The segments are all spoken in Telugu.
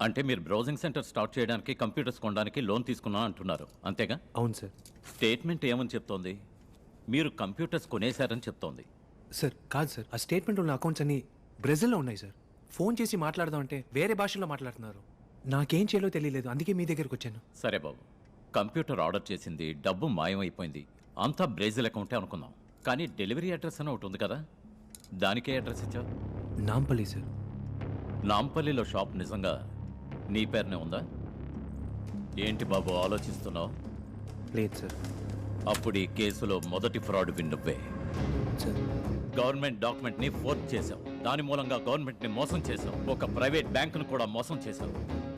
అంటే మీరు బ్రౌజింగ్ సెంటర్ స్టార్ట్ చేయడానికి కంప్యూటర్స్ కొనడానికి లోన్ తీసుకున్నా అంటున్నారు అంతేగా? అవును సార్. స్టేట్మెంట్ ఏమని చెప్తోంది? మీరు కంప్యూటర్స్ కొనేశారని చెప్తోంది. సార్ కాదు సార్, ఆ స్టేట్మెంట్ ఉన్న అకౌంట్స్ అన్ని బ్రెజిల్లో ఉన్నాయి సార్. ఫోన్ చేసి మాట్లాడదాం అంటే వేరే భాషలో మాట్లాడుతున్నారు. నాకేం చేయాలో తెలియలేదు, అందుకే మీ దగ్గరికి వచ్చాను. సరే బాబు, కంప్యూటర్ ఆర్డర్ చేసింది, డబ్బు మాయమైపోయింది, అంతా బ్రెజిల్ అకౌంటే అనుకుందాం. కానీ డెలివరీ అడ్రస్ అని ఒకటి ఉంది కదా, దానికే అడ్రస్ ఇచ్చావు? నాంపల్లి సార్. నాంపల్లిలో షాప్ నిజంగా నీ పేరునే ఉందా? ఏంటి బాబు ఆలోచిస్తున్నావు? లేదు సార్. అప్పుడు ఈ కేసులో మొదటి ఫ్రాడ్ నువ్వే. సార్ గవర్నమెంట్ డాక్యుమెంట్ ని ఫోర్జ్ చేశావు, దాని మూలంగా గవర్నమెంట్ ని మోసం చేశావు, ఒక ప్రైవేట్ బ్యాంకును కూడా మోసం చేశావు.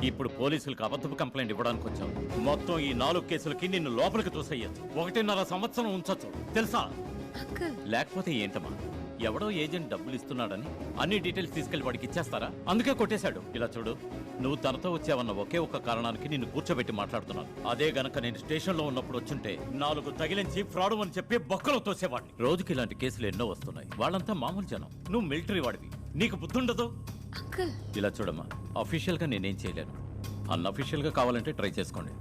ఇప్పుడు పోలీసులకు అబద్ధపు కంప్లైంట్ ఇవ్వడానికి వచ్చావు. మొత్తం ఈ 4 కేసులకి నిన్ను లోపలికి తోసేయచ్చు, 1.5 సంవత్సరం ఉంచొచ్చు తెలుసా? లేకపోతే ఏంటమ్మా, ఎవడో ఏజెంట్ డబ్బులు ఇస్తున్నాడని అన్ని డీటెయిల్స్ తీసుకెళ్లి వాడికి ఇచ్చేస్తారా? అందుకే కొట్టేశాడు. ఇలా చూడు, నువ్వు తనతో వచ్చావన్న ఒకే ఒక్క కారణానికి నిన్ను కూర్చోబెట్టి మాట్లాడుతున్నాను. అదే గనక నేను స్టేషన్లో ఉన్నప్పుడు వచ్చుంటే 4 తగిలించి ఫ్రాడ్ అని చెప్పి బొక్కలో తోసేవాడిని. రోజుకి ఇలాంటి కేసులు ఎన్నో వస్తున్నాయి, వాళ్ళంతా మామూలు జనం. నువ్వు మిలిటరీ వాడివి, నీకు బుద్ధుండదు. ఇలా చూడమ్మా, అఫీషియల్ గా నేనేం చేయలేను, అన్అఫీషియల్ గా కావాలంటే ట్రై చేసుకోండి.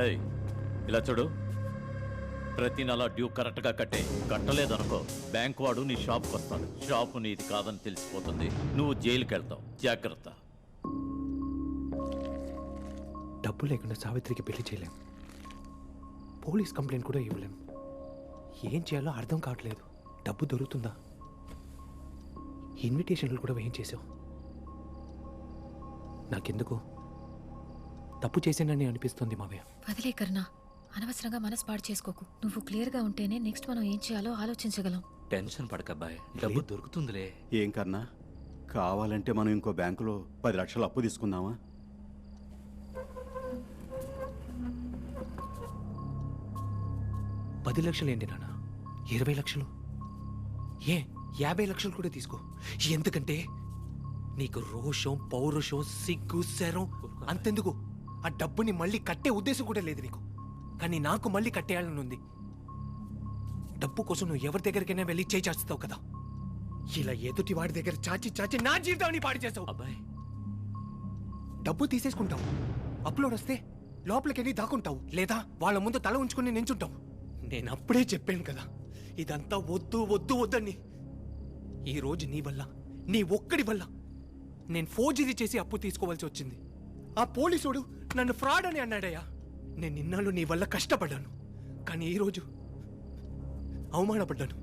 ఏయ్, ఇలా చూడు, ప్రతి నెల డ్యూ కరెక్ట్గా కట్టలేదనుకో, బ్యాంక్ వాడు నీ షాప్కి వస్తాడు. షాపు నీది కాదని తెలిసిపోతుంది, నువ్వు జైలుకి వెళ్తావు. జాగ్రత్త. డబ్బు లేకుండా సావిత్రికి పెళ్లి చేయలేం, పోలీస్ కంప్లైంట్ కూడా ఇవ్వలేం. ఏం చేయాలో అర్థం కావట్లేదు. డబ్బు దొరుకుతుందా? ఇన్విటేషన్లు కూడా వేయించేసావు. నాకెందుకు తప్పు చేశానని అనిపిస్తుంది మావయ్య. వదిలే కరుణ, అనవసరంగా మనసు పాడు చేసుకోకు. నువ్వు క్లియర్గా ఉంటేనే నెక్స్ట్ మనం ఏం చేయాలో ఆలోచించగలం. టెన్షన్ పడకబ్బాయ్, డబ్బు దొరుకుతుందిలే. ఏం కన్నా, కావాలంటే మనం ఇంకో బ్యాంకులో 10 లక్షలు అప్పు తీసుకుందామా? $10 లక్షలు ఏంటి నాన్న, 20 లక్షలు, 50 లక్షలు కూడా తీసుకో. ఎందుకంటే నీకు రోషం, పౌరుషం, సిగ్గు, శరం అంతెందుకు, ఆ డబ్బుని మళ్ళీ కట్టే ఉద్దేశం కూడా లేదు నీకు. కానీ నాకు మళ్ళీ కట్టేయాలని ఉంది. డబ్బు కోసం నువ్వు ఎవరి దగ్గరికైనా వెళ్ళి చేయి చాచుతావు కదా, ఇలా ఎదుటి వాడి దగ్గర చాచి చాచి నా జీవితాన్ని పాడు చేస్తావు. అబ్బాయి, డబ్బు తీసేసుకుంటావు, అప్లోడ్ వస్తే లోపలికెళ్ళి దాక్కుంటావు, లేదా వాళ్ళ ముందు తల ఉంచుకుని నించుంటావు. నేను అప్పుడే చెప్పాను కదా, ఇదంతా వద్దు వద్దు వద్దని. ఈ రోజు నీ వల్ల, నీ ఒక్కడి వల్ల నేను ఫోర్జరీ చేసి అప్పు తీసుకోవాల్సి వచ్చింది. ఆ పోలీసుడు నన్ను ఫ్రాడ్ అని అన్నాడయ్యా. నేను నిన్నాళ్ళు నీ వల్ల కష్టపడ్డాను, కానీ ఈరోజు అవమానపడ్డాను.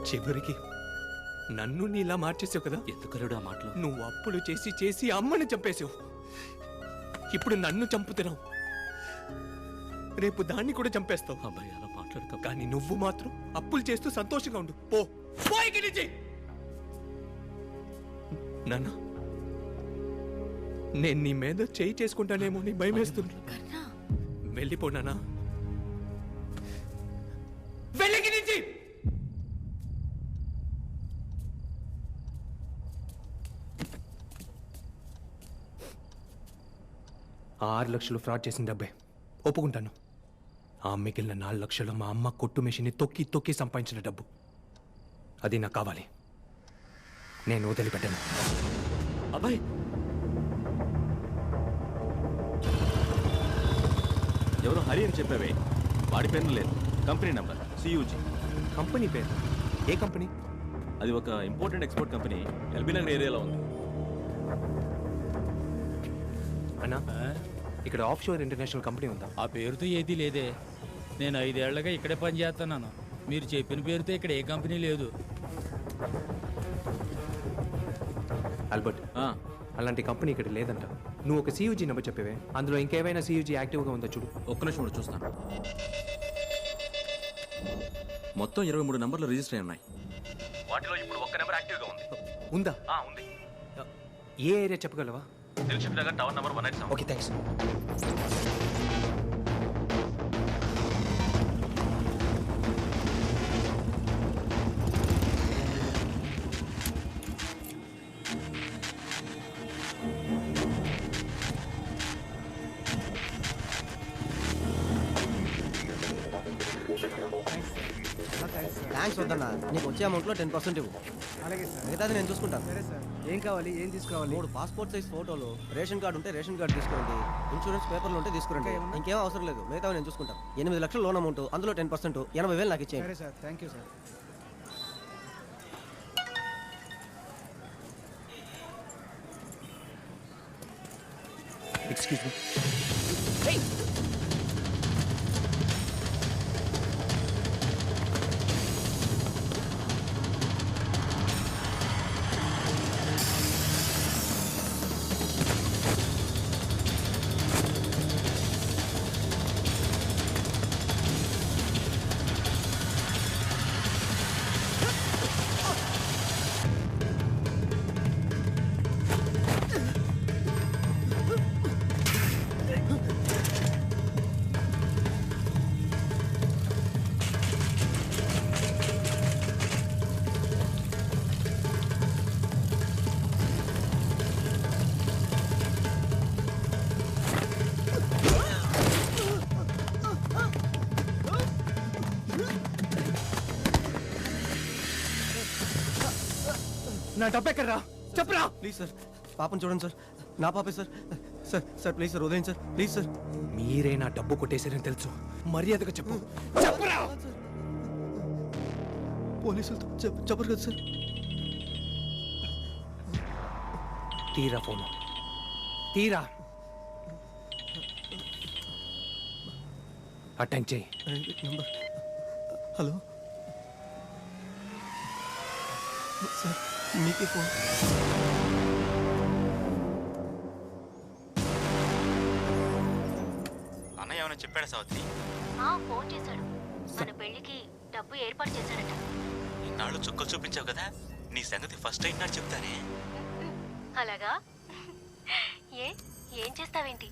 చివరికి నన్ను నీలా మార్చేసావు కదా. ఎందుకలుడు ఆ మాటలు? నువ్వు అప్పులు చేసి చేసి అమ్మని చంపేసావు, ఇప్పుడు నన్ను చంపుతున్నావు, రేపు దాన్ని కూడా చంపేస్తావు. అబ్బాయి అలా మాట్లాడుకో. కానీ నువ్వు మాత్రం అప్పులు చేస్తూ సంతోషంగా ఉండు. పో ఇక్కడి నుంచి. నాన్న, నేను నీ మీద చేయి చేసుకుంటానేమో నీ భయం వేస్తుంది. వెళ్ళిపోనానా, వెళ్ళకి నుంచి. 6 లక్షలు ఫ్రాడ్ చేసిన డబ్బే ఒప్పుకుంటాను. ఆ మిగిలిన 4 లక్షలు మా అమ్మ కొట్టు మెషిన్ని తొక్కి తొక్కి సంపాదించిన డబ్బు, అది నాకు కావాలి. నేను వదిలిపెట్టాను. అబ్బాయి, ఎవరో హరి అని చెప్పావే, వాడి పేరు లేదు, కంపెనీ నంబర్ CUG. కంపెనీ పేరు? ఏ కంపెనీ? అది ఒక import and export company, LB Nagar ఏరియాలో ఉంది. అన్నా, ఇక్కడ ఆఫ్ షోర్ ఇంటర్నేషనల్ కంపెనీ ఉందా? ఆ పేరుతో ఏదీ లేదే. నేను 5 ఏళ్లుగా ఇక్కడే పనిచేస్తున్నాను. మీరు చెప్పిన పేరుతో ఇక్కడ ఏ కంపెనీ లేదు. ఆల్బర్ట్, అలాంటి కంపెనీ ఇక్కడ లేదంట. నువ్వు ఒక CUG నెంబర్ చెప్పేవే, అందులో ఇంకేమైనా CUG యాక్టివ్గా ఉందో చూడు. ఒక్క నిమిషం కూడా చూస్తాను. మొత్తం 23 నంబర్లు రిజిస్టర్ అయి ఉన్నాయి. వాటిలో ఇప్పుడు ఒక్క నెంబర్ యాక్టివ్గా ఉంది. ఉందా? ఉంది. ఏ ఏరియా చెప్పగలవా? Dilsukh Nagar tower number 187. Okay, thanks. Thanks వద్దన్నా, నీకు వచ్చే అమౌంట్లో 10% ఇవ్వు. అలాగే సార్. మిగతాది నేను చూసుకుంటాను. సరే సార్. ఏం కావాలి, ఏం తీసుకురావాలి? 3 పాస్పోర్ట్ సైజ్ ఫోటోలు, రేషన్ కార్డు ఉంటే రేషన్ కార్డు తీసుకురండి, ఇన్సూరెన్స్ పేపర్లు ఉంటే తీసుకురండి. ఇంకేం అవసరం లేదు, మిగతా నేను చూసుకుంటాను. 8 లక్షల లోన్ అమౌంట్, అందులో 10% 80,000 నాకు ఇచ్చేయండి. సరే sir, thank you sir. Excuse me. నా డబ్బు ఎక్కడరా? చెప్పరా. ప్లీజ్ సార్, పాపం చూడండి సార్, నా పాపే sir. Sir sir please sir, వదిలేండి సార్, ప్లీజ్ సార్. మీరే నా డబ్బు కొట్టేశారని తెలుసు, మర్యాదగా చెప్పు. చెప్పరా. పోలీసులతో చెప్పరు కదా సార్. తీరా ఫోను, తీరా. అటెండ్ చేయి. నంబర్. హలో సార్, మీకే ఫోన్. అన్నయ్య ఏమైనా చెప్పాడా సావిత్రి? ఫోన్ చేశాడు. మన పెళ్లికి డబ్బు ఏర్పాటు చేశాడట. ఇన్నాళ్ళు చుక్కలు చూపించావు కదా, నీ సంగతి ఫస్ట్ టైం నాడు చెప్తానే. అలాగా? ఏం చేస్తావేంటి?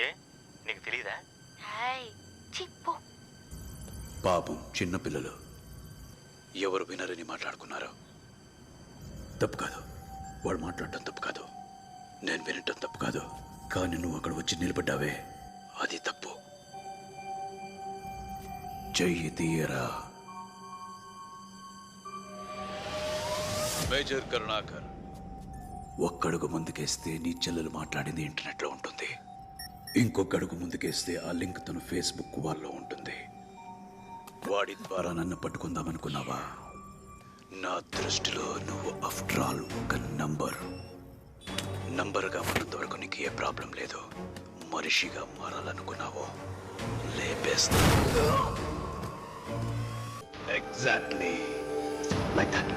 ఏ నీకు తెలియదా? Hi chip. పాపం చిన్నపిల్లలు ఎవరు వినరని మాట్లాడుకున్నారు. తప్పు కాదు, వాడు మాట్లాడటం తప్పు కాదు, నేను వినటం తప్పు కాదు. కానీ నువ్వు అక్కడ వచ్చి నిలబడ్డావే, అది తప్పు. చెయ్యి తీయరా. మేజర్ కరుణాకర్, ఒక్కడుగు ముందుకేస్తే నీ చెల్లెలు మాట్లాడింది ఇంటర్నెట్లో ఉంటుంది, ఇంకొక అడుగు ముందుకేస్తే ఆ లింక్ తన ఫేస్బుక్ వాల్లో ఉంటుంది. వాడి ద్వారా నన్ను పట్టుకుందామనుకున్నావా? నా దృష్టిలో నువ్వు ఆఫ్టర్ ఆల్ ఒక నంబర్గా ఉన్నంత వరకు నీకు ఏ ప్రాబ్లం లేదు. మనిషిగా మారాలనుకున్నావో లేపేస్తా. Exactly like that.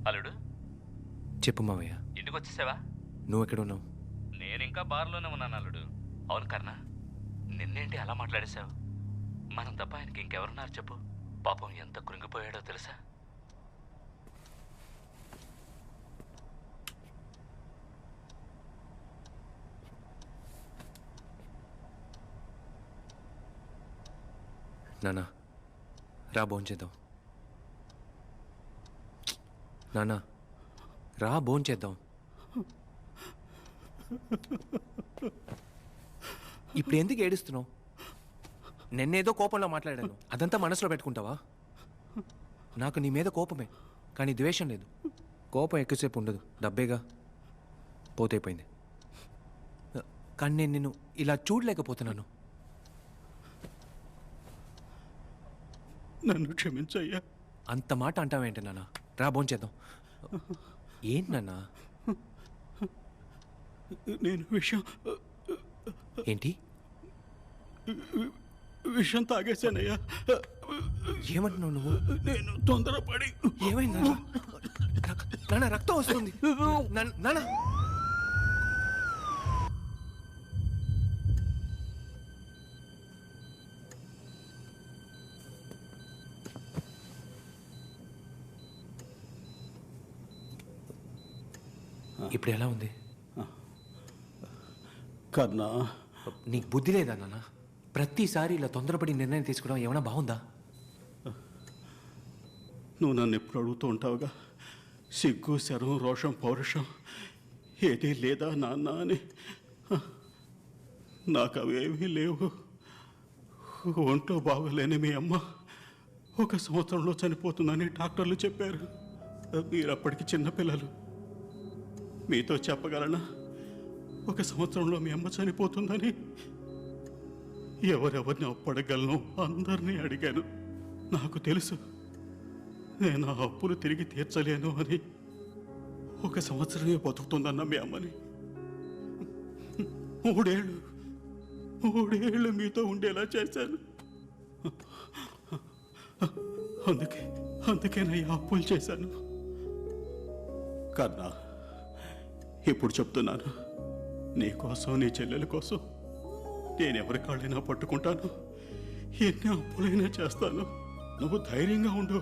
అల్లుడు, చెప్పు మావయ్య. ఇంటికి వచ్చేసావా? నువ్వు ఎక్కడ ఉన్నావు? నేను ఇంకా బార్లోనే ఉన్నాను అల్లుడు. అవును కర్ణ, నిన్నేంటి అలా మాట్లాడేశావు? మనం తప్ప ఆయనకి ఇంకెవరున్నారు చెప్పు? పాపం ఎంత కృంగిపోయాడో తెలుసా? నానా రా భోంచేద్దాం. నానా రా భోంచేద్దాం. ఇప్పుడు ఎందుకు ఏడుస్తున్నావు? నిన్నేదో కోపంలో మాట్లాడాను, అదంతా మనసులో పెట్టుకుంటావా? నాకు నీ మీద కోపమే, కానీ ద్వేషం లేదు. కోపం ఎక్కువసేపు ఉండదు, డబ్బేగా పోతైపోయింది. కానీ నేను నిన్ను ఇలా చూడలేకపోతున్నాను. నన్ను క్షమించయ్యా. అంత మాట అంటావేంటి నాన్న? రా భోంచేద్దాం. ఏంటి నాన్న? నేను విషయం ఏంటి విషం తాగేశానయ్యా. ఏమంటున్నావు నువ్వు? నేను తొందరపడి. ఏమైంది నాన్న? రక్తం వస్తుంది నాన్న. ఇప్పుడు ఎలా ఉంది? కర్ణ, నీకు బుద్ధి లేదా నాన్న? ప్రతిసారి ఇలా తొందరపడి నిర్ణయం తీసుకోవడం ఏమైనా బాగుందా? నువ్వు నన్ను ఎప్పుడు అడుగుతూ ఉంటావుగా, సిగ్గు, శరం, రోషం, పౌరుషం ఏదీ లేదా నాన్న అని. నాకు అవేమీ లేవు. ఒంట్లో బాగోలేని మీ అమ్మ 1 సంవత్సరంలో చనిపోతుందని డాక్టర్లు చెప్పారు. మీరు అప్పటికి చిన్నపిల్లలు. మీతో చెప్పగలనా 1 సంవత్సరంలో మీ అమ్మ చనిపోతుందని? ఎవరెవరిని అప్పడగలను అందరినీ అడిగాను. నాకు తెలుసు నేను ఆ అప్పులు తిరిగి తీర్చలేను అని. 1 సంవత్సరమే బతుకుతుందన్న మీ అమ్మని 3 ఏళ్ళు మీతో ఉండేలా చేశాను. అందుకే నా అప్పులు చేశాను. కన్నా, ఇప్పుడు చెప్తున్నాను, నీ కోసం, నీ చెల్లెల కోసం నేను ఎవరి కాళ్ళైనా పట్టుకుంటాను, ఎన్ని అప్పులైనా చేస్తాను. నువ్వు ధైర్యంగా ఉండు,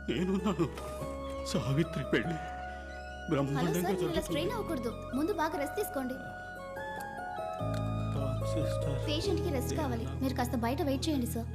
నేనున్నాను. సావిత్రి పెళ్లి బ్రహ్మాండంగా జరుగుతుంది. స్ట్రెయిన్ అవ్వకూడదు, ముందు బాగా రెస్ట్ తీసుకోండి. పేషెంట్ కి రెస్ట్ కావాలి, మీరు కాస్త బయట వెయిట్ చేయండి సార్.